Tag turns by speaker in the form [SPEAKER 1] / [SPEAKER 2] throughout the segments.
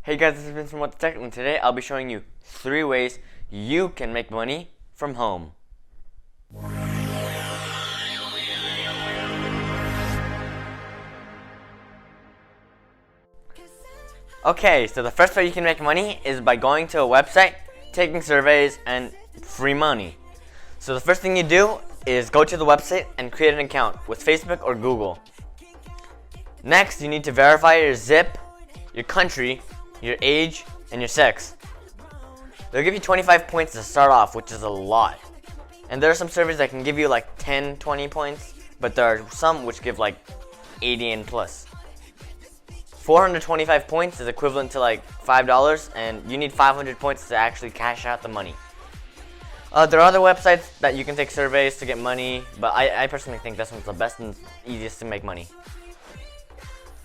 [SPEAKER 1] Hey guys, this is Vince from What the Tech, and today I'll be showing you 3 ways you can make money from home. Okay, so the first way you can make money is by going to a website, taking surveys, and free money. So the first thing you do is go to the website and create an account with Facebook or Google. Next, you need to verify your zip, your country, your age, and your sex. They'll give you 25 points to start off, which is a lot. And there are some surveys that can give you like 10, 20 points, but there are some which give like 80 and plus. 425 points is equivalent to like $5, and you need 500 points to actually cash out the money. There are other websites that you can take surveys to get money, but I personally think this one's the best and easiest to make money.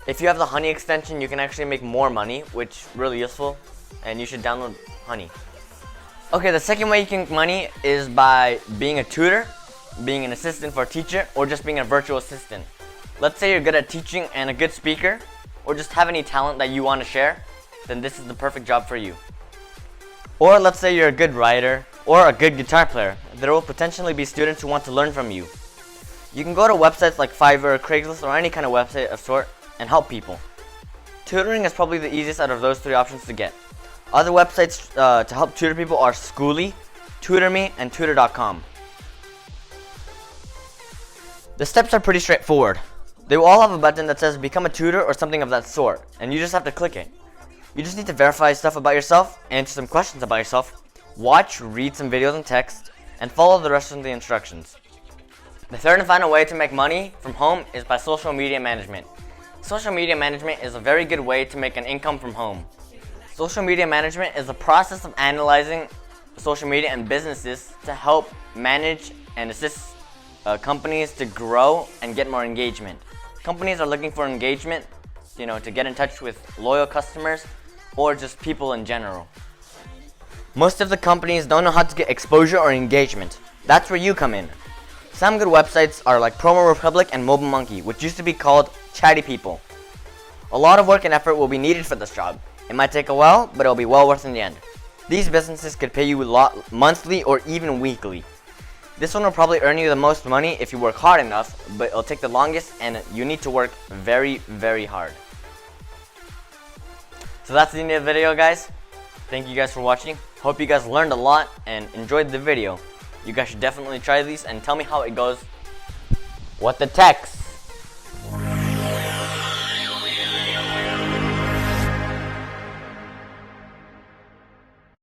[SPEAKER 1] If you have the Honey extension, you can actually make more money, which is really useful, and you should download Honey. Okay, the second way you can make money is by being a tutor, being an assistant for a teacher, or just being a virtual assistant. Let's say you're good at teaching and a good speaker, or just have any talent that you want to share, then this is the perfect job for you. Or let's say you're a good writer or a good guitar player. There will potentially be students who want to learn from you. You can go to websites like Fiverr, Craigslist, or any kind of website of sort and help people. Tutoring is probably the easiest out of those 3 options to get. Other websites to help tutor people are Skooli, Tutor Me, and Tutor.com. The steps are pretty straightforward. They will all have a button that says become a tutor or something of that sort, and you just have to click it. You just need to verify stuff about yourself, answer some questions about yourself, read some videos and text, and follow the rest of the instructions. The third and final way to make money from home is by social media management. Social media management is a very good way to make an income from home. Social media management is the process of analyzing social media and businesses to help manage and assist companies to grow and get more engagement. Companies are looking for engagement, to get in touch with loyal customers or just people in general. Most of the companies don't know how to get exposure or engagement. That's where you come in. Some good websites are like Promo Republic and Mobile Monkey, which used to be called ChattyPeople. A lot of work and effort will be needed for this job. It might take a while, but it'll be well worth in the end. These businesses could pay you a lot monthly or even weekly. This one will probably earn you the most money if you work hard enough, but it'll take the longest and you need to work very, very hard. So that's the end of the video, guys. Thank you guys for watching. Hope you guys learned a lot and enjoyed the video. You guys should definitely try these and tell me how it goes. What the text?